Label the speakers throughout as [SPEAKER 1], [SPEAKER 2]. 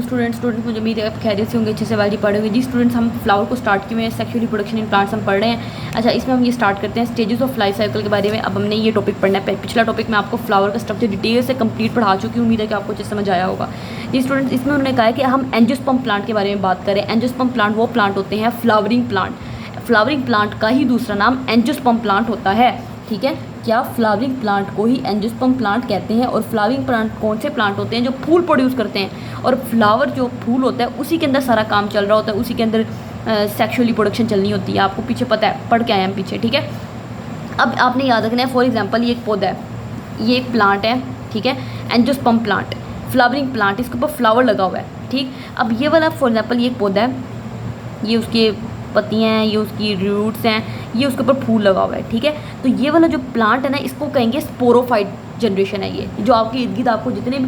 [SPEAKER 1] Students मुझे उम्मीद है आप खैरियत से होंगे, अच्छे से वाली पढ़ेंगे। जी स्टूडेंट्स, हम फ्लावर को स्टार्ट किए हुए सेक्सुअल रिप्रोडक्शन इन प्लांट्स हम पढ़ रहे हैं। अच्छा, इसमें हम ये स्टार्ट करते हैं स्टेजेस ऑफ लाइफ साइकिल के बारे में। अब हमने ये टॉपिक पढ़ना है। पिछला टॉपिक में आपको फ्लावर का स्ट्रक्चर डिटेल से कंप्लीट पढ़ा चुकी हूँ, उम्मीद है कि आपको अच्छे समझ आया होगा। जी स्टूडेंट्स, इसमें उन्होंने कहा है कि हम एंजियोस्पर्म प्लांट के बारे में बात करें। एंजियोस्पर्म प्लांट वो प्लांट होते हैं फ्लावरिंग प्लांट। फ्लावरिंग प्लांट का ही दूसरा नाम एंजियोस्पर्म प्लांट होता है। ठीक है, क्या फ्लावरिंग प्लांट को ही एंजियोस्पर्म प्लांट कहते हैं। और फ्लावरिंग प्लांट कौन से प्लांट होते हैं? जो फूल प्रोड्यूस करते हैं, और फ्लावर जो फूल होता है उसी के अंदर सारा काम चल रहा होता है, उसी के अंदर सेक्सुअली प्रोडक्शन चलनी होती है। आपको पीछे पता है, पढ़ के आए हम पीछे। ठीक है, अब आपने याद रखना है, फॉर एग्जाम्पल ये एक पौधा है, ये एक प्लांट है। ठीक है, एंजियोस्पर्म प्लांट, फ्लावरिंग प्लांट, इसके ऊपर फ्लावर लगा हुआ है। ठीक, अब ये वाला फॉर एग्जाम्पल ये एक पौधा है, ये उसके पत्तियाँ हैं, ये उसकी रूट्स हैं, ये उसके ऊपर फूल लगा हुआ है। ठीक है, तो ये वाला जो प्लांट है ना, इसको कहेंगे स्पोरोफाइट जनरेशन है। ये जो आपके इर्द गिर्द आपको जितने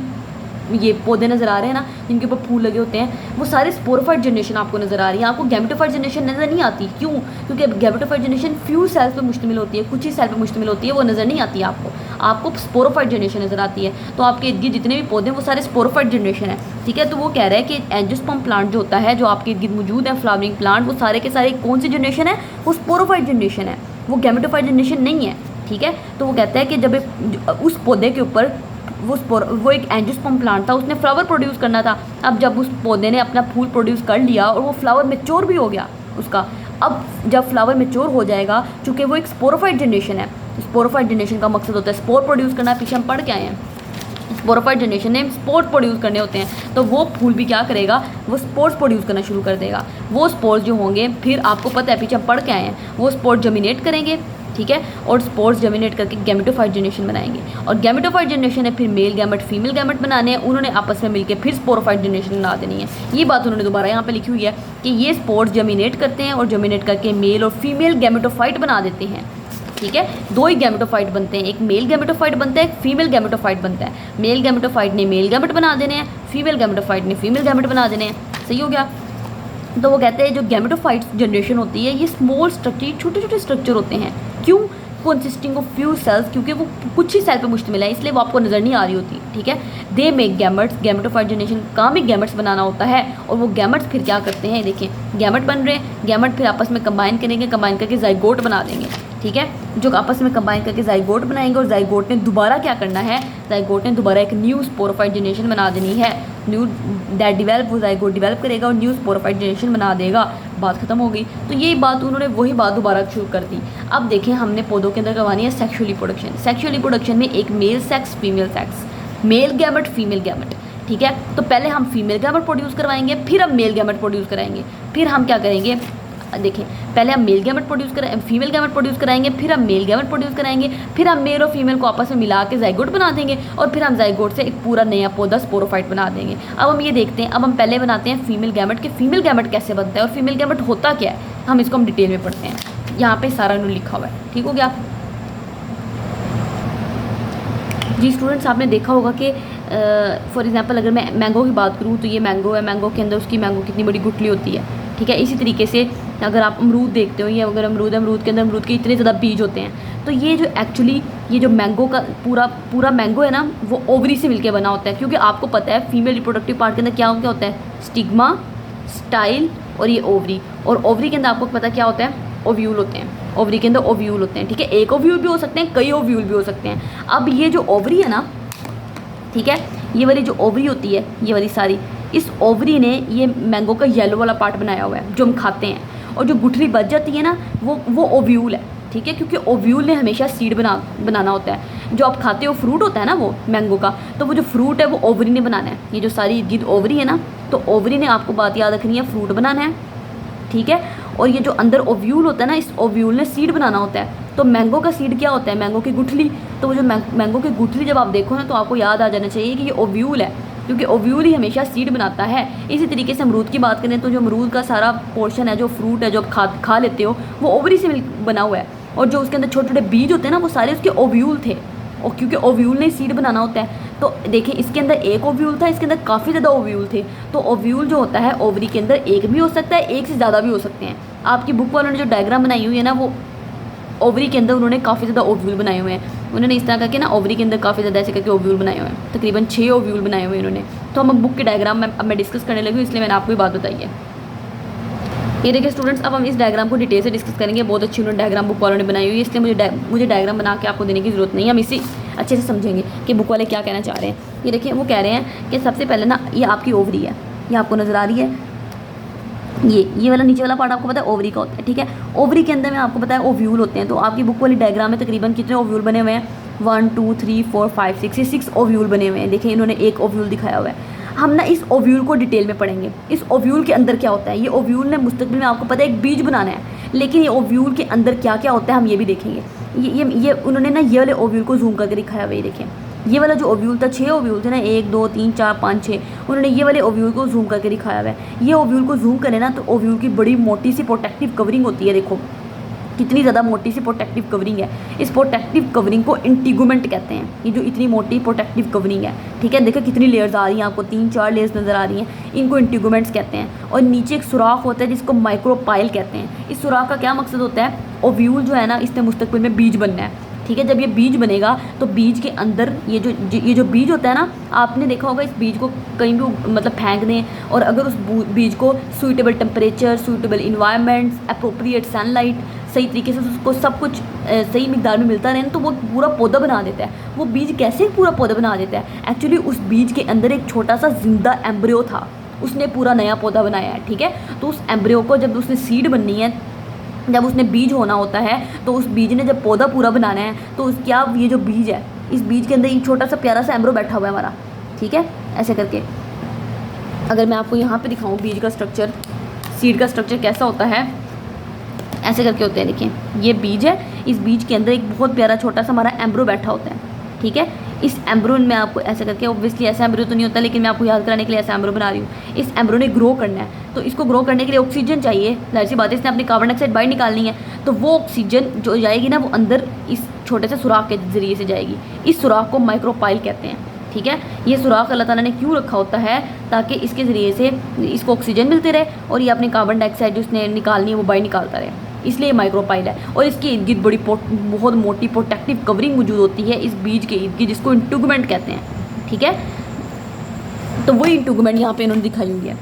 [SPEAKER 1] ये पौधे नज़र आ रहे हैं ना, जिनके ऊपर फूल लगे होते हैं, वो सारे स्पोरोफाइट जनरेशन आपको नज़र आ रही है। आपको गैमेटोफाइट जनरेशन नज़र नहीं आती। क्यों? क्योंकि गैमेटोफाइट जनरेशन फ्यू सेल्स पर मुश्तमिल होती है, कुछ ही सेल पर मुश्तमिल होती है, वो नज़र नहीं आती आपको स्पोरोफाइट जनरेशन नज़र आती है। तो आपके इर्द गिर्द जितने भी पौधे हैं वो सारे स्पोरोफाइट जनरेशन है। ठीक है, तो वो कह रहा है कि एंजियोस्पर्म प्लांट जो होता है, जो आपके इर्द गिर्द मौजूद है फ्लावरिंग प्लांट, वो सारे के सारे कौन सी जनरेशन है? वो स्पोरोफाइट जनरेशन है, वो गैमेटोफाइट जनरेशन नहीं है। ठीक है, तो वो कहता है कि जब उस पौधे के ऊपर वो एक एंजियोस्पर्म प्लांट था, उसने फ्लावर प्रोड्यूस करना था। अब जब उस पौधे ने अपना फूल प्रोड्यूस कर लिया और वो फ्लावर मैच्योर भी हो गया उसका, अब जब फ्लावर मैच्योर हो जाएगा, चूँकि वो एक स्पोरोफाइट जनरेशन है, स्पोरोफाइट जनरेशन का मकसद होता है स्पोर प्रोड्यूस करना। पीछे हम पढ़ के आए हैं, स्पोरोफाइट जनरेशन ने स्पोर्स प्रोड्यूस करने होते हैं, तो वो फूल भी क्या करेगा? वो स्पोर्स प्रोड्यूस करना शुरू कर देगा। वो स्पोर्स जो होंगे, फिर आपको पता है, पीछे हम पढ़ के आए हैं, वो स्पोर्स जमिनेट करेंगे। ठीक है, और स्पोर्स जमिनेट करके गैमेटोफाइट जनरेशन बनाएंगे, और गैमेटोफाइट जनरेशन है फिर मेल गैमेट फीमेल गैमेट बनाने हैं, उन्होंने आपस में मिलकर फिर स्पोरोफाइट जनरेशन बना देनी है। ये बात उन्होंने दोबारा यहाँ पे लिखी हुई है कि ये स्पोर्स जमिनेट करते हैं और जमिनेट करके मेल और फीमेल गैमेटोफाइट बना देते हैं। ठीक है, दो ही गैमेटोफाइट बनते हैं, एक मेल गैमेटोफाइट बनता है, एक फीमेल गैमेटोफाइट बनता है। मेल गैमेटोफाइट ने मेल गैमेट बना देने हैं, फीमेल गैमेटोफाइट ने फीमेल गैमेट बना देने हैं। सही हो गया? तो वो कहते हैं जो गैमेटोफाइट जनरेशन होती है, ये स्मॉल स्ट्रक्चर, छोटे छोटे स्ट्रक्चर होते हैं। क्यों? कंसिस्टिंग ऑफ फ्यू सेल्स, क्योंकि वो कुछ ही सेल पे मुश्तमिल है, इसलिए वो आपको नज़र नहीं आ रही होती। ठीक है, they make gametes, gametophyte generation काम एक गैमेट्स बनाना होता है, और वो गैमेट्स फिर क्या करते हैं? देखें, गैमेट बन रहे हैं, गैमेट फिर आपस में कंबाइन करेंगे, कंबाइन करके जाइगोट बना देंगे। ठीक है, जो आपस में कंबाइन करके जाइगोट बनाएंगे, और जाइगोट ने दोबारा क्या करना है? जाइगोट ने दोबारा एक न्यू स्पोरोफाइट जनरेशन बना देनी है। न्यू दैट डिवेल्प, वो जाइगोट डिवेल्प करेगा और न्यू स्पोरोफाइट जनरेशन बना देगा। बात खत्म हो गई। तो यही बात उन्होंने वही बात दोबारा शुरू कर दी। अब देखें, हमने पौधों के अंदर करवानी है सेक्सुअल रिप्रोडक्शन। सेक्सुअल रिप्रोडक्शन में एक male sex, female sex, male gamete, female gamete. ठीक है, तो पहले हम फीमेल गैमेट प्रोड्यूस करवाएंगे, फिर हम मेल गैमेट प्रोड्यूस कराएंगे। फिर हम क्या करेंगे? देखें, पहले हम मेल गैमेट प्रोड्यूस करें, फीमेल गैमेट प्रोड्यूस कराएंगे, फिर हम मेल गैमेट प्रोड्यूस कराएंगे, फिर हम मेल और फीमेल को आपस में मिला के जाइगोट बना देंगे, और फिर हम जाइगोट से एक पूरा नया पौधा स्पोरोफाइट बना देंगे। अब हम ये देखते हैं, अब हम पहले बनाते हैं फीमेल गैमेट के फीमेल गैमेट कैसे बनता है और फीमेल गैमेट होता क्या है, हम इसको हम डिटेल में पढ़ते हैं। यहाँ पे सारा उन्होंने लिखा हुआ है। ठीक हो गया? जी स्टूडेंट्स, आपने देखा होगा कि फॉर एग्जांपल अगर मैं मैंगो की बात करूँ, तो ये मैंगो है, मैंगो के अंदर उसकी मैंगो कितनी बड़ी गुठली होती है। ठीक है, इसी तरीके से अगर आप अमरूद देखते हो, ये अगर अमरूद है, अमरूद के अंदर अमरूद के इतने ज़्यादा बीज होते हैं। तो ये जो एक्चुअली ये जो मैंगो का पूरा मैंगो है ना, वो ओवरी से मिलके बना होता है। क्योंकि आपको पता है फीमेल रिप्रोडक्टिव पार्ट के अंदर क्या होता है? स्टिग्मा, स्टाइल और ये ओवरी। और ओवरी के अंदर आपको पता क्या होता है? ओव्यूल होते हैं। ओवरी के अंदर ओव्यूल होते हैं। ठीक है, एक ओव्यूल भी हो सकते हैं, कई ओव्यूल भी हो सकते हैं। अब ये जो ओवरी है ना, ठीक है, ये वाली जो ओवरी होती है, ये वाली सारी, इस ओवरी ने ये मैंगो का येलो वाला पार्ट बनाया हुआ है जो हम खाते हैं, और जो गुठली बच जाती है ना, वो ओव्यूल है। ठीक है, क्योंकि ओव्यूल ने हमेशा सीड बनाना होता है। जो आप खाते हो फ्रूट होता है ना वो मैंगो का, तो वो जो फ्रूट है वो ओवरी ने बनाना है। ये जो सारी गिद ओवरी है ना, तो ओवरी ने, आपको बात याद रखनी है, फ्रूट बनाना है। ठीक है, और ये जो अंदर ओव्यूल होता है ना, इस ओव्यूल ने सीड बनाना होता है। तो मैंगो का सीड क्या होता है? मैंगो की गुठली। तो वो जो मैंगो की गुठली जब आप देखो ना, तो आपको याद आ जाना चाहिए कि ये ओव्यूल है, क्योंकि ओव्यूल ही हमेशा सीड बनाता है। इसी तरीके से अमरूद की बात करें, तो जो अमरूद का सारा पोर्शन है, जो फ्रूट है, जो आप खा लेते हो, वो ओवरी से बना हुआ है। और जो उसके अंदर छोटे छोटे बीज होते हैं ना, वो सारे उसके ओव्यूल थे, और क्योंकि ओव्यूल ने सीड बनाना होता है। तो देखें, इसके अंदर एक ओव्यूल था, इसके अंदर काफ़ी ज़्यादा ओव्यूल थे। तो ओव्यूल जो होता है ओवरी के अंदर एक भी हो सकता है, एक से ज़्यादा भी हो सकते हैं। आपकी बुक वालों ने जो डायग्राम बनाई हुई है ना, वो ओवरी के अंदर उन्होंने काफ़ी ज़्यादा ओव्यूल बनाए हुए हैं। उन्होंने इस तरह करके ना ओवरी के अंदर काफ़ी ज़्यादा ऐसे करके ओव्यूल बनाए हुए हैं, तकरीबन 6 ओव्यूल बनाए हुए हैं उन्होंने। तो हम बुक के डायग्राम में अब मैं डिस्कस करने लगी हूँ, इसलिए मैंने आपको ये बात बताई है। ये देखिए स्टूडेंट्स, अब हम इस डायग्राम को डिटेल से डिस्कस करेंगे। बहुत अच्छी उन्होंने डायग्राम बुक वालों ने बनाई हुई है, इसलिए मुझे डायग्राम बना के आपको देने की ज़रूरत नहीं है। हम इसी अच्छे से समझेंगे कि बुक वाले क्या कहना चाह रहे हैं। ये देखिए वो कह रहे हैं कि सबसे पहले ना ये आपकी ओवरी है, ये आपको नज़र आ रही है, ये वाला नीचे वाला पार्ट आपको पता है ओवरी का होता है, ठीक है। ओवरी के अंदर में आपको पता है ओव्यूल होते हैं। तो आपकी बुक वाली डायग्राम में तकरीबन कितने ओव्यूल बने हुए हैं? 1 2 3 4 5 6, ये 6 ओव्यूल बने हुए हैं। देखिए इन्होंने एक ओव्यूल दिखाया हुआ है। हम ना इस ओव्यूल को डिटेल में पढ़ेंगे, इस ओव्यूल के अंदर क्या होता है। ये ओव्यूल ने मुस्तकबिल में आपको पता है एक बीज बनाना है, लेकिन ये ओव्यूल के अंदर क्या क्या होता है हम ये भी देखेंगे। ये उन्होंने ना ये वाले ओव्यूल को जूम करके दिखाया हुआ है। देखें ये वाला जो ओव्यूल था, 6 ओव्यूल थे ना, 1 2 3 4 5 6, उन्होंने ये वाले ओव्यूल को जूम करके दिखाया हुआ है। ये ओव्यूल को जूम करें ना तो ओव्यूल की बड़ी मोटी सी प्रोटेक्टिव कवरिंग होती है। देखो कितनी ज़्यादा मोटी सी प्रोटेक्टिव कवरिंग है। इस प्रोटेक्टिव कवरिंग को इंटीगुमेंट कहते हैं। ये जो इतनी मोटी प्रोटेक्टिव कवरिंग है, ठीक है, देखो कितनी लेयर्स आ रही हैं आपको, 3-4 लेयर्स नज़र आ रही हैं, इनको इंटीगुमेंट्स कहते हैं। और नीचे एक सुराख होता है जिसको माइक्रोपाइल कहते हैं। इस सुराख का क्या मकसद होता है? ओव्यूल जो है ना, इसने मुस्तकबिल में बीज बनना है, ठीक है। जब ये बीज बनेगा तो बीज के अंदर ये जो बीज होता है ना, आपने देखा होगा इस बीज को कहीं भी मतलब फेंक दें, और अगर उस बीज को suitable temperature, suitable environments, appropriate sunlight, सही तरीके से उसको सब कुछ सही मिकदार में मिलता रहे तो वो पूरा पौधा बना देता है। वो बीज कैसे पूरा पौधा बना देता है? एक्चुअली उस बीज के अंदर एक छोटा सा जिंदा एम्ब्रियो था, उसने पूरा नया पौधा बनाया है, ठीक है। तो उस एम्ब्रियो को जब उसने सीड बननी है, जब उसने बीज होना होता है, तो उस बीज ने जब पौधा पूरा बनाना है तो उस क्या ये जो बीज है, इस बीज के अंदर एक छोटा सा प्यारा सा एम्ब्रियो बैठा हुआ है हमारा, ठीक है। ऐसे करके अगर मैं आपको यहाँ पे दिखाऊँ बीज का स्ट्रक्चर, सीड का स्ट्रक्चर कैसा होता है, ऐसे करके होते हैं। देखिए ये बीज है, इस बीज के अंदर एक बहुत प्यारा छोटा सा हमारा एम्ब्रियो बैठा होता है, ठीक है। इस एम्ब्रियो में आपको ऐसे करके, ऑब्वियसली ऐसा एम्ब्रियो तो नहीं होता, लेकिन मैं आपको याद कराने के लिए ऐसा एम्ब्रियो बना रही हूँ। इस एम्ब्रियो ने ग्रो करना है, तो इसको ग्रो करने के लिए ऑक्सीजन चाहिए, जाहिर सी बात है, इसने अपनी कार्बन डाइऑक्साइड बाहर निकालनी है। तो वो ऑक्सीजन जो जाएगी ना, वो अंदर इस छोटे से सुराख के ज़रिए से जाएगी। इस सुराख को माइक्रोपाइल कहते हैं, ठीक है। ये सुराख अल्लाह ताला ने क्यों रखा होता है? ताकि इसके ज़रिए से इसको ऑक्सीजन मिलते रहे और ये अपनी कार्बन डाइऑक्साइड जो उसने निकालनी है वो बाहर निकालता रहे, इसलिए माइक्रोपाइल है। और इसके इर्द गिर्द बहुत मोटी प्रोटेक्टिव कवरिंग मौजूद होती है इस बीज के इर्द गिर्द, जिसको इंटीगुमेंट कहते हैं, ठीक है। तो वही इंटीगुमेंट यहाँ पे इन्होंने दिखाई हुई है,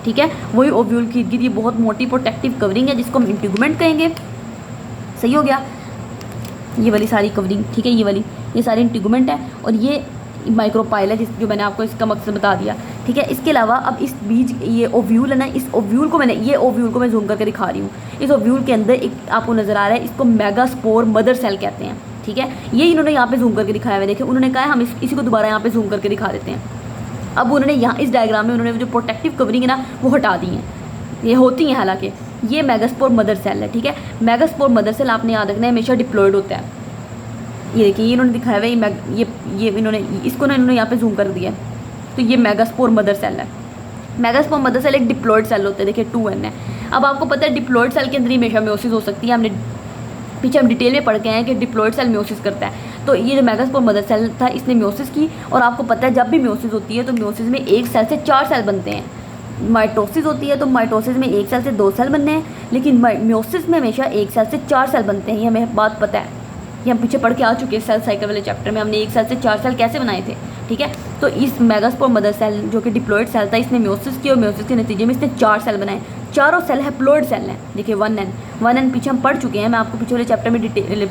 [SPEAKER 1] ठीक है। वही ओव्यूल के इर्द गिर्द ये बहुत मोटी प्रोटेक्टिव कवरिंग है जिसको हम इंटीगुमेंट कहेंगे। सही हो गया, ये वाली सारी कवरिंग, ठीक है, ये सारी इंटीगुमेंट है और ये माइक्रोपाइल है जो मैंने आपको इसका मकसद बता दिया, ठीक है। इसके अलावा अब इस बीज ये ओव्यूल है ना, इस ओव्यूल को मैं जूम करके दिखा रही हूँ। इस ओव्यूल के अंदर एक आपको नज़र आ रहा है, इसको मेगास्पोर मदर सेल कहते हैं, ठीक है। ये इन्होंने यहाँ पे जूम करके दिखाया हुआ है। देखिए उन्होंने कहा है हम इसी को दोबारा यहाँ पे जूम करके दिखा देते हैं। अब उन्होंने यहाँ इस डायग्राम में उन्होंने जो प्रोटेक्टिव कवरिंग है ना वो हटा दी है, ये होती हैं हालांकि। ये मेगास्पोर मदर सेल है, ठीक है। मेगास्पोर मदर सेल आपने याद रखना है हमेशा डिप्लॉयड होता है। ये देखिए ये इन्होंने दिखाया हुआ है, ये इन्होंने इसको ना इन्होंने यहाँ पे जूम कर दिया। तो ये मेगास्पोर मदर सेल है। मेगास्पोर मदर सेल एक डिप्लॉयड सेल होता है, देखिए 2n है। अब आपको पता है डिप्लॉयड सेल के अंदर ही हमेशा म्योसिस हो सकती है। हमने पीछे हम डिटेल में पढ़ के हैं कि डिप्लॉयड सेल म्योसिस करता है। तो ये जो मेगास्पोर मदर सेल था इसने म्योसिस की, और आपको पता है जब भी म्योसिस होती है तो म्योसिस में एक सेल से 4 सेल बनते हैं। माइटोसिस होती है तो माइटोसिस में एक सेल से 2 सेल बनने हैं, लेकिन म्योसिस में हमेशा एक सेल से 4 सेल बनते हैं। ये हमें बात पता है, ये हम पीछे पढ़ के आ चुके हैं सेल साइकिल वाले चैप्टर में, हमने एक सेल से 4 सेल कैसे बनाए थे, ठीक है। तो इस मेगास्पोर मदर सेल जो कि डिप्लॉयड सेल था, इसने म्योसिस की और म्योसिस के नतीजे में इसने 4 सेल बनाए। चारों सेल हैप्लॉयड सेल हैं। देखिए 1n पीछे हम पढ़ चुके हैं, मैं आपको पिछले चैप्टर में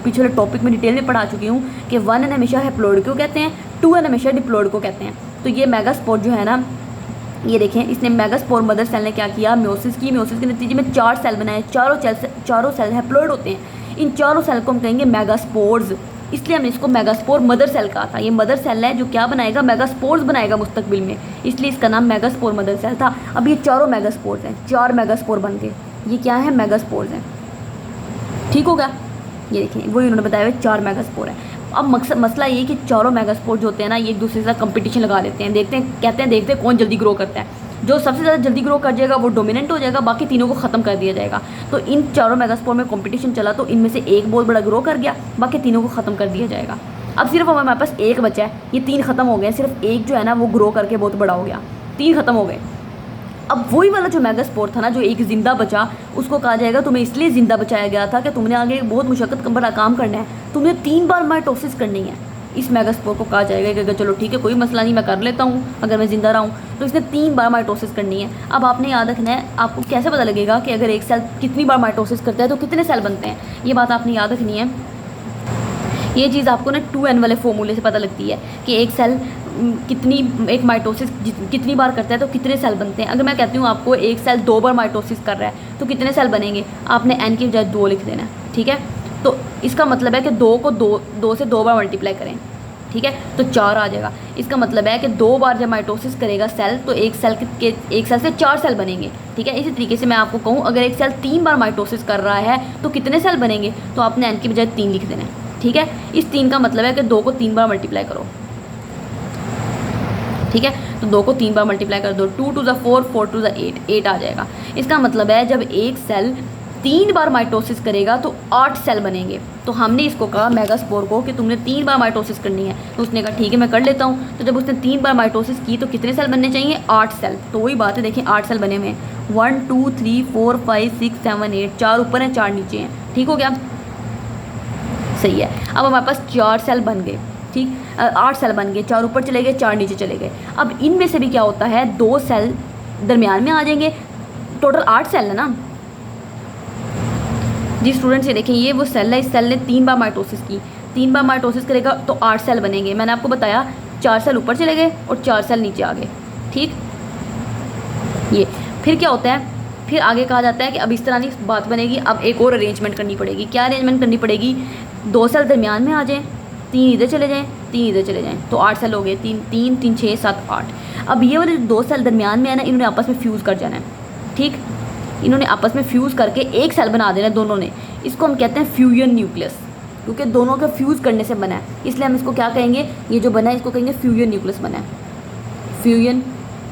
[SPEAKER 1] पिछले टॉपिक में डिटेल में पढ़ा चुकी हूँ कि 1n हमेशा हैप्लॉयड को कहते हैं, 2n हमेशा डिप्लॉयड को कहते हैं। तो ये मेगास्पोर जो है ना, ये देखें इसने मेगास्पोर मदर सेल ने क्या किया, म्योसिस की, म्योसिस के नतीजे में 4 सेल बनाए। चारों सेल हैप्लॉयड होते हैं। इन चारों सेल को हम कहेंगे मेगास्पोर्स, इसलिए हमने इसको मेगास्पोर मदर सेल कहा था। ये मदर सेल है जो क्या बनाएगा, मेगास्पोर्स बनाएगा मुस्तकबिल में, इसलिए इसका नाम मेगास्पोर मदर सेल था। अब ये चारों मेगास्पोर्स हैं, 4 मेगास्पोर बन गए। ये क्या है, मेगास्पोर्स हैं, ठीक होगा। ये देखिए वही उन्होंने बताया हुआ 4 मेगास्पोर है। अब मसला ये कि चारों मेगास्पोर जो होते हैं ना, ये एक दूसरे से कंपटीशन लगा लेते हैं, कहते हैं कौन जल्दी ग्रो करता है। जो सबसे ज़्यादा जल्दी ग्रो कर जाएगा वो डोमिनेंट हो जाएगा, बाकी तीनों को ख़त्म कर दिया जाएगा। तो इन चारों मेगास्पोर में कंपटीशन चला, तो इनमें से एक बहुत बड़ा ग्रो कर गया, बाकी तीनों को ख़त्म कर दिया जाएगा। अब सिर्फ हमारे पास एक बचा है, ये 3 ख़त्म हो गए, सिर्फ एक जो है ना वो ग्रो करके बहुत बड़ा हो गया, 3 ख़त्म हो गए। अब वही वाला जो मेगास्पोर था ना, जो एक ज़िंदा बचा, उसको कहा जाएगा तुम्हें इसलिए ज़िंदा बचाया गया था कि तुमने आगे बहुत मुशक्क़त बड़ा काम करना है, तुमने 3 बार माइटोसिस करनी है। इस मेगास्पोर को कहा जाएगा कि अगर चलो ठीक है कोई मसला नहीं, मैं कर लेता हूँ अगर मैं ज़िंदा रहा हूँ, तो इसने 3 बार माइटोसिस करनी है। अब आपने याद रखना है, आपको कैसे पता लगेगा कि अगर एक सेल कितनी बार माइटोसिस करता है तो कितने सेल बनते हैं, ये बात आपने याद रखनी है। ये चीज़ आपको ना 2n वाले फॉर्मूले से पता लगती है कि एक सेल एक माइटोसिस कितनी बार करता है तो कितने सेल बनते हैं। अगर मैं कहती हूँ आपको एक सेल 2 बार माइटोसिस कर रहा है तो कितने सेल बनेंगे, आपने n की बजाय 2 लिख देना है, ठीक है। तो इसका मतलब है कि 2 को 2 से 2 बार मल्टीप्लाई करें, ठीक है, तो 4 आ जाएगा। इसका मतलब है कि 2 बार जब माइटोसिस करेगा सेल तो एक सेल से 4 सेल बनेंगे, ठीक है। इसी तरीके से मैं आपको कहूँ अगर एक सेल 3 बार माइटोसिस कर रहा है तो कितने सेल बनेंगे, तो आपने n की बजाय 3 लिख देना है, ठीक है। इस 3 का मतलब है कि 2 को 3 बार मल्टीप्लाई करो, ठीक है। तो 2 को 3 बार मल्टीप्लाई कर दो, 2 × 4, 4 × 8, 8 आ जाएगा। इसका मतलब है जब एक सेल 3 बार माइटोसिस करेगा तो 8 सेल बनेंगे। तो हमने इसको कहा मेगास्पोर को कि तुमने 3 बार माइटोसिस करनी है, तो उसने कहा ठीक है मैं कर लेता हूँ। तो जब उसने 3 बार माइटोसिस की तो कितने सेल बनने चाहिए, 8 सेल। तो वही बात है, देखिए 8 सेल बने हुए हैं, 1 2 3 4 5 6 7 8, 4 ऊपर हैं 4 नीचे हैं, ठीक हो गया, सही है। अब हमारे पास 4 सेल बन गए, ठीक, 8 सेल बन गए, 4 ऊपर चले गए 4 नीचे चले गए। अब इनमें से भी क्या होता है, 2 सेल दरमियान में आ जाएंगे, टोटल 8 सेल है ना जी स्टूडेंट्स। ये देखें ये वो सेल है, इस सेल ने 3 बार माइटोसिस की, 3 बार माइटोसिस करेगा तो 8 सेल बनेंगे। मैंने आपको बताया 4 सेल ऊपर चले गए और 4 सेल नीचे आ गए, ठीक। ये फिर क्या होता है, फिर आगे कहा जाता है कि अब इस तरह की बात बनेगी, अब एक और अरेंजमेंट करनी पड़ेगी। क्या अरेंजमेंट करनी पड़ेगी, 2 सेल दरमियान में आ जाएँ, 3 इधर चले जाएँ, 3 इधर चले जाएँ, तो 8 सेल हो गए, 3 3 3 6 7 8। अब ये वाले 2 सेल दरमियान में है ना, इन्होंने आपस में फ्यूज़ कर जाना है, ठीक। इन्होंने आपस में फ्यूज़ करके एक सेल बना देना है दोनों ने। इसको हम कहते हैं फ्यूजन न्यूक्लियस, क्योंकि दोनों का फ्यूज़ करने से बना है, इसलिए हम इसको क्या कहेंगे, ये जो बना है इसको कहेंगे फ्यूजन न्यूक्लियस बना है, फ्यूजन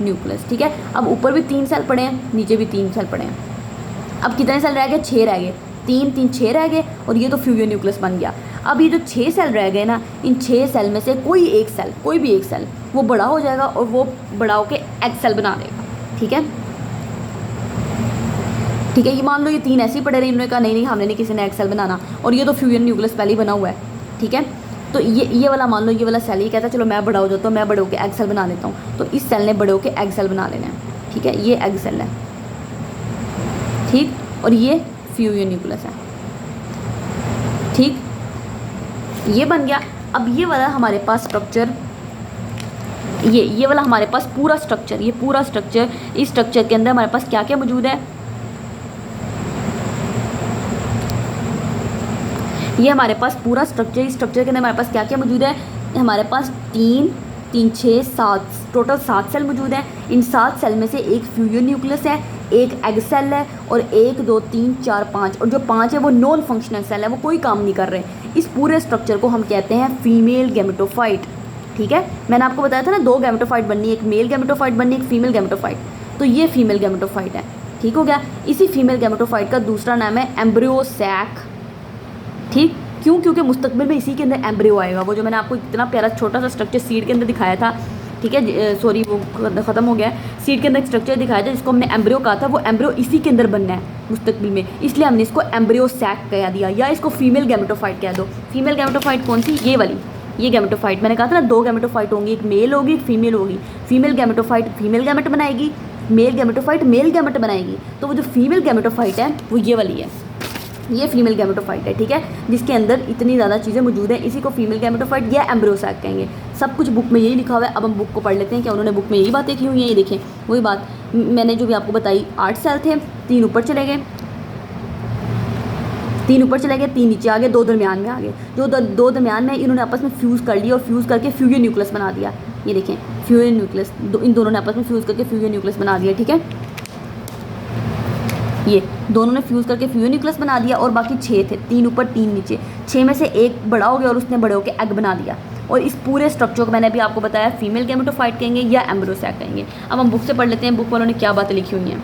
[SPEAKER 1] न्यूक्लियस, ठीक है। अब ऊपर भी 3 सेल पड़े हैं, नीचे भी 3 सेल पड़े हैं। अब कितने सेल रह गए, 6 रह गए, 3 3 6 रह गए, और ये तो फ्यूजन न्यूक्लियस बन गया। अब ये जो 6 सेल रह गए ना, इन 6 सेल में से कोई एक सेल, कोई भी एक सेल वो बड़ा हो जाएगा और वो बड़ा होकर एग सेल बना देगा, ठीक है, ठीक है। ये मान लो ये 3 ऐसे ही पड़े रहे, इन्होंने कहा नहीं हमने नहीं किसी ने एग सेल बनाना, और ये तो फ्यूजन न्यूक्लियस पहले ही बना हुआ है, ठीक है। तो ये वाला मान लो, ये वाला सेल ये कहता है चलो मैं बड़ा हो जाता हूँ, मैं बड़े होकर एग सेल बना लेता हूँ, तो इस सेल ने बड़े होकर एग सेल बना लेना है, ठीक है। ये एग सेल है, ठीक, और ये फ्यूजन न्यूक्लियस है, ठीक, ये बन गया। अब ये वाला हमारे पास स्ट्रक्चर, ये वाला हमारे पास पूरा स्ट्रक्चर, ये पूरा स्ट्रक्चर, इस स्ट्रक्चर के अंदर हमारे पास क्या क्या मौजूद है, ये हमारे पास पूरा स्ट्रक्चर, इस स्ट्रक्चर के अंदर हमारे पास क्या क्या मौजूद है, हमारे पास 3 3 6 7 टोटल 7 सेल मौजूद हैं। इन 7 सेल में से एक फ्यूजन न्यूक्लियस है, एक एग सेल है, और 1 2 3 4 5, और जो 5 है वो नॉन फंक्शनल सेल है, वो कोई काम नहीं कर रहे। इस पूरे स्ट्रक्चर को हम कहते हैं फीमेल गैमेटोफाइट, ठीक है। मैंने आपको बताया था ना 2 गैमेटोफाइट बननी है, एक मेल गैमेटोफाइट बननी है, एक फीमेल गैमेटोफाइट, तो ये फीमेल गैमेटोफाइट है, ठीक हो गया। इसी फीमेल गैमेटोफाइट का दूसरा नाम है एम्ब्रियो सैक, ठीक, क्यों, क्योंकि मुस्तकबिल में इसी के अंदर एम्ब्रियो आएगा। वो जो मैंने आपको इतना प्यारा छोटा सा स्ट्रक्चर सीड के अंदर दिखाया था, ठीक है, सॉरी वो ख़त्म हो गया है, सीड के अंदर एक स्ट्रक्चर दिखाया था जिसको हमने एम्ब्रियो कहा था, वो एम्ब्रियो इसी के अंदर बनना है मुस्तकबिल में, इसलिए हमने इसको एम्ब्रियो सैक कह दिया, या इसको फीमेल गैमेटोफाइट कह दो। फीमेल गैमेटोफाइट कौन सी, ये वाली, ये गैमेटोफाइट मैंने कहा था ना 2 गैमेटोफाइट होंगी, एक मेल होगी एक फीमेल होगी। फीमेल गैमेटोफाइट फीमेल गैमेट बनाएगी, मेल गैमेटोफाइट मेल गैमेट बनाएगी। तो वो जो फीमेल गैमेटोफाइट है वो ये वाली है, ये फीमेल गैमेटोफाइट है, ठीक है, जिसके अंदर इतनी ज़्यादा चीज़ें मौजूद हैं, इसी को फीमेल गैमेटोफाइट या एम्ब्रियो सैक कहेंगे। सब कुछ बुक में यही लिखा हुआ है। अब हम बुक को पढ़ लेते हैं क्या उन्होंने बुक में यही बातें की हुई हैं। ये देखें वही बात मैंने जो भी आपको बताई, 8 सेल थे, 3 ऊपर चले गए, 3 ऊपर चले गए, 3 नीचे आ गए, 2 दरमियान में आ गए। जो 2 दरमियान में इन्होंने आपस में फ्यूज़ कर लिया और फ्यूज़ करके फ्यूजन न्यूक्लियस बना दिया। ये देखें फ्यूजन न्यूक्लियस, इन दोनों ने आपस में फ्यूज़ करके फ्यूजन न्यूक्लियस बना दिया, ठीक है। ये दोनों ने फ्यूज़ करके फ्यूजन न्यूक्लियस बना दिया, और बाकी 6 थे, 3 ऊपर 3 नीचे, 6 में से एक बड़ा हो गया और उसने बड़े होकर एग बना दिया। और इस पूरे स्ट्रक्चर को मैंने भी आपको बताया फीमेल गैमेटोफाइट कहेंगे या एम्ब्रियो सैक कहेंगे। अब हम बुक से पढ़ लेते हैं बुक वालों ने क्या बातें लिखी हुई हैं।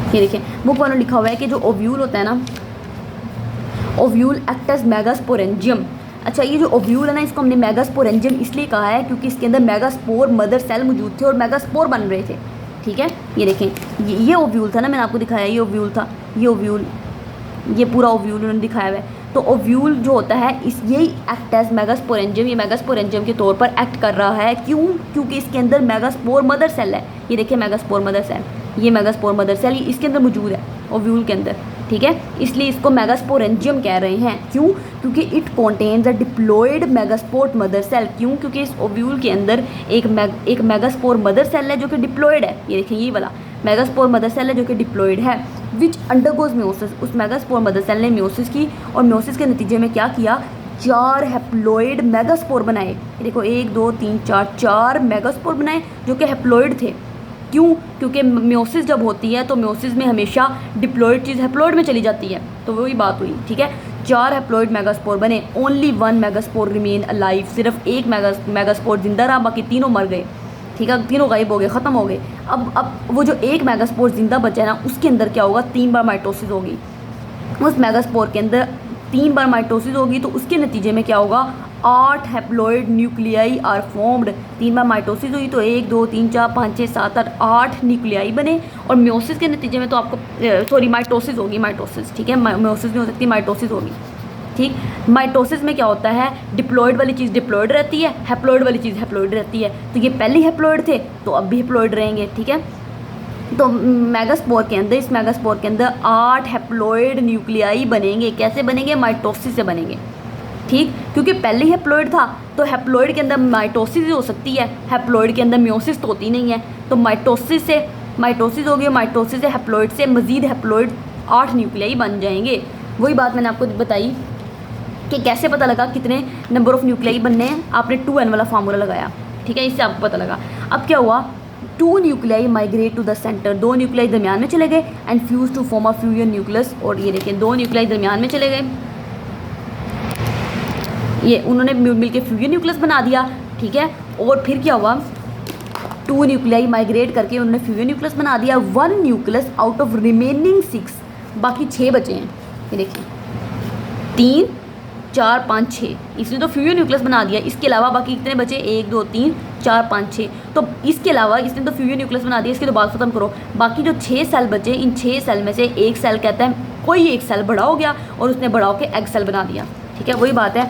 [SPEAKER 1] ये देखिए बुक वालों ने लिखा हुआ है कि जो ओव्यूल होता है ना, ओव्यूल एक्ट एज मेगास्पोरेंजियम अच्छा, ये जो ओव्यूल है ना, इसको हमने मेगास्पोरेंजियम इसलिए कहा है क्योंकि इसके अंदर मेगास्पोर मदर सेल मौजूद थे और मेगास्पोर बन रहे थे। ठीक है, ये देखें, ये ओव्यूल था ना, मैंने आपको दिखाया, ये ओव्यूल था, ये ओव्यूल, ये पूरा ओव्यूल उन्होंने दिखाया हुआ है। तो ओव्यूल जो होता है इस यही एक्ट एज मेगास्पोरेंजियम, ये मेगास्पोरेंजियम के तौर पर एक्ट कर रहा है। क्यों? क्योंकि इसके अंदर मेगास्पोर मदर सेल है। ये देखिए मेगास्पोर मदर सेल, ये मेगास्पोर मदर सेल इसके अंदर मौजूद है ओव्यूल के अंदर। ठीक है, इसलिए इसको मेगास्पोरेंजियम कह रहे हैं। क्यों? क्योंकि it contains a diploid megaspore mother cell. क्यों? क्योंकि इस ओव्यूल के अंदर एक मेगास्पोर मदर सेल है जो कि डिप्लॉयड है। ये देखिए, ये वाला मेगास्पोर मदर सेल है जो कि डिप्लॉयड है, विच अंडरगोज म्योसिस। उस मेगास्पोर मदर सेल ने म्योसिस की और म्योसिस के नतीजे में क्या किया, 4 हैप्लॉइड मेगास्पोर बनाए। ये देखो 1 2 3 4 मेगास्पोर बनाए जो कि हैप्लॉइड थे। क्यों? क्योंकि म्योसिस जब होती है तो म्योसिस में हमेशा डिप्लॉयड चीज़ हैप्लॉइड में चली जाती है, तो वही बात हुई। ठीक है, 4 हैप्लॉइड मेगास्पोर बने, ओनली 1 मेगास्पोर रिमेन अलाइव। सिर्फ एक मेगास्पोर जिंदा रहा, बाकी तीनों मर गए। ठीक है, तीनों गायब हो गए, ख़त्म हो गए। अब वो जो एक मेगास्पोर जिंदा बचा है ना, उसके अंदर क्या होगा, 3 बार माइटोसिस होगी। उस मेगास्पोर के अंदर 3 बार माइटोसिस होगी, तो उसके नतीजे में क्या होगा, 8 हैप्लॉइड न्यूक्लियाई आर फॉर्म्ड। 3 बार माइटोसिस हुई तो 1 2 3 4 5 6 7 8 न्यूक्लियाई बने। और म्योसिस के नतीजे में तो आपको माइटोसिस होगी, माइटोसिस। ठीक है, म्योसिस नहीं हो सकती, माइटोसिस होगी। ठीक, माइटोसिस में क्या होता है, डिप्लॉयड वाली चीज़ डिप्लॉयड रहती है, हैप्लॉइड वाली चीज़ हैप्लॉइड रहती है। तो ये पहले हैप्लॉइड थे तो अब भी हैप्लॉइड रहेंगे। ठीक है, तो मेगास्पोर के अंदर, इस मेगास्पोर के अंदर 8 हैप्लॉइड न्यूक्लियाई बनेंगे। कैसे बनेंगे, माइटोसिस से बनेंगे। ठीक, क्योंकि पहले ही हैप्लॉइड था तो हैप्लॉइड के अंदर माइटोसिस हो सकती है, हैप्लॉइड के अंदर म्योसिस तो होती नहीं है। तो माइटोसिस होगी, माइटोसिस से हैप्लॉइड से मजीद हैप्लॉइड 8 न्यूक्लियाई बन जाएंगे। वही बात मैंने आपको बताई कि कैसे पता लगा कितने नंबर ऑफ न्यूक्लियाई बनने हैं, आपने 2n वाला फार्मूला लगाया। ठीक है, इससे आपको पता लगा। अब क्या हुआ, 2 nuclei migrate to the centre, 2 nuclei दरमियान में चले गए, and fuse to form a fusion nucleus. और ये देखें 2 न्यूक्लियाई दरमियान में चले गए, ये उन्होंने मिलकर फ्यूजन न्यूक्लियस बना दिया। ठीक है, और फिर क्या हुआ, 2 न्यूक्लियाई माइग्रेट करके उन्होंने फ्यूजन न्यूक्लियस बना दिया। 1 न्यूक्लियस आउट ऑफ रिमेनिंग 6, बाकी 6 बचे हैं। ये देखिए 3 4 5 6, इसने तो फ्यूजन न्यूक्लियस बना दिया। इसके अलावा बाकी कितने बचे, 1 2 3 4 5 6। तो इसके अलावा इसने तो फ्यूजन न्यूक्लियस बना दिया, इसकी तो बात खत्म करो। बाकी जो 6 सेल बचे, इन 6 सेल में से एक सेल कहता है कोई एक सेल बड़ा हो गया और उसने बड़ा होकर एग सेल बना दिया। ठीक है, वही बात है,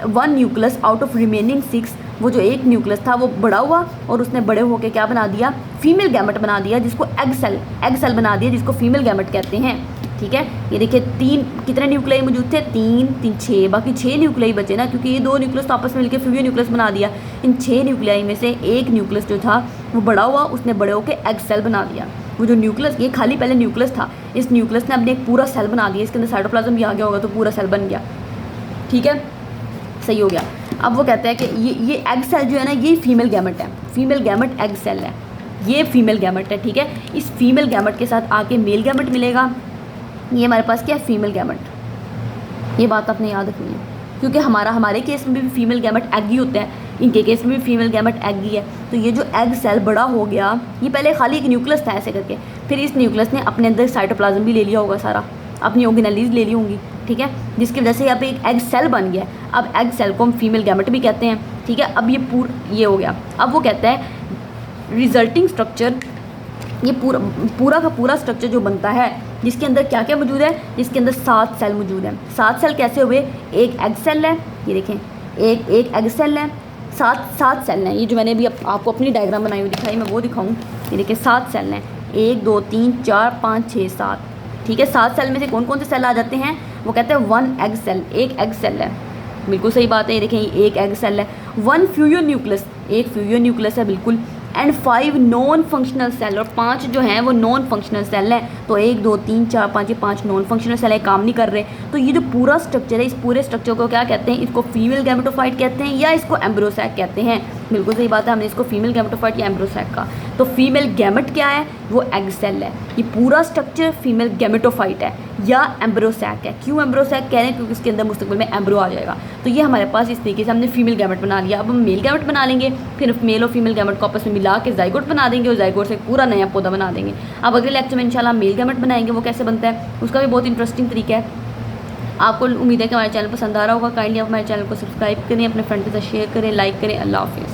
[SPEAKER 1] 1 न्यूक्लियस आउट ऑफ रिमेनिंग 6, वो जो एक न्यूक्लियस था वो बड़ा हुआ और उसने बड़े होकर क्या बना दिया, फीमेल गैमेट बना दिया, जिसको एग सेल बना दिया, जिसको फीमेल गैमेट कहते हैं। ठीक है, ये देखिए 3 कितने न्यूक्लियाई मौजूद थे, 3 3 6, बाकी 6 न्यूक्लियाई बचे ना, क्योंकि ये 2 न्यूक्लियस तो आपस में मिलकर फ्यूजन न्यूक्लियस बना दिया। इन 6 न्यूक्लियाई में से एक न्यूक्लियस जो था वो बड़ा हुआ, उसने बड़े होकर एग सेल बना दिया। वो जो न्यूक्लियस, ये खाली पहले न्यूक्लियस था, इस न्यूक्लियस ने अपने एक पूरा सेल बना दिया, इसके अंदर साइटोप्लाज्म भी आ गया होगा तो पूरा सेल बन गया। ठीक है, सही हो गया। अब वो कहते हैं कि ये एग सेल जो है ना, ये फीमेल गैमेट है, फीमेल गैमेट एग सेल है, ये फीमेल गैमेट है। ठीक है, इस फीमेल गैमेट के साथ आके मेल गैमेट मिलेगा। ये हमारे पास क्या है, फीमेल गैमेट। ये बात आपने याद रखनी है, क्योंकि हमारे केस में भी फीमेल गैमेट एग ही होता है, इनके केस में भी फीमेल गैमेट एग ही है। तो ये जो एग सेल बड़ा हो गया, ये पहले खाली एक न्यूक्लियस था ऐसे करके, फिर इस न्यूक्लियस ने अपने अंदर साइटोप्लाज्म भी ले लिया होगा सारा, अपनी ऑर्गेनेलीज ले ली होंगी। ठीक है, जिसकी वजह से यहाँ पे एक एग सेल बन गया। अब एग सेल को हम फीमेल गैमेट भी कहते हैं। ठीक है, अब ये हो गया। अब वो कहता है रिजल्टिंग स्ट्रक्चर, ये पूरा का पूरा स्ट्रक्चर जो बनता है, जिसके अंदर क्या क्या मौजूद है, जिसके अंदर 7 सेल मौजूद हैं। 7 सेल कैसे हुए, एक एग सेल है, ये देखें एक एग सेल है, 7 सेल हैं। ये जो मैंने अभी आपको अपनी डायग्राम बनाई हुई दिखाई, मैं वो दिखाऊँ। ये देखिए 7 सेल हैं, 1 2 3 4 5 6 7। ठीक है, 7 सेल में से कौन कौन से सेल आ जाते हैं, वो कहते हैं 1 एग सेल, एक एग सेल है। बिल्कुल सही बात है, ये देखें एक एग सेल है। 1 फ्यूजन न्यूक्लियस, एक फ्यूजन न्यूक्लियस है बिल्कुल। एंड 5 नॉन फंक्शनल सेल, और 5 जो हैं वो नॉन फंक्शनल सेल हैं। तो 1 2 3 4 5, ये 5 नॉन फंक्शनल सेल है, काम नहीं कर रहे। तो ये जो पूरा स्ट्रक्चर है, इस पूरे स्ट्रक्चर को क्या कहते हैं, इसको फीमेल गैमेटोफाइट कहते हैं या इसको एम्ब्रोसैक कहते हैं। बिल्कुल सही बात है, हमने इसको फीमेल गैमेटोफाइट या एम्ब्रोसैक का। तो फीमेल गैमेट क्या है, वो एग सेल है। ये पूरा स्ट्रक्चर फीमेल गैमेटोफाइट है या एम्ब्रोसैक है। क्यों एम्ब्रोसैक कह रहे हैं, क्योंकि इसके अंदर मुस्तकबिल में एम्ब्रो आ जाएगा। तो ये हमारे पास इस तरीके से हमने फीमेल गैमेट बना लिया। अब हम मेल गैमेट बना लेंगे, फिर मेल और फीमेल गैमेट को आपस में मिला के जाइगोट बना देंगे और जाइगोट से पूरा नया पौधा बना देंगे। अब अगले लेक्चर में इंशाल्लाह मेल गैमेट बनाएंगे, वो कैसे बनता है उसका भी बहुत इंटरेस्टिंग तरीका है। आपको उम्मीद है कि हमारे चैनल पसंद आ रहा होगा। काइंडली आप हमारे चैनल को सब्सक्राइब करें, अपने फ्रेंड के साथ शेयर करें, लाइक करें। अल्लाह हाफिज़।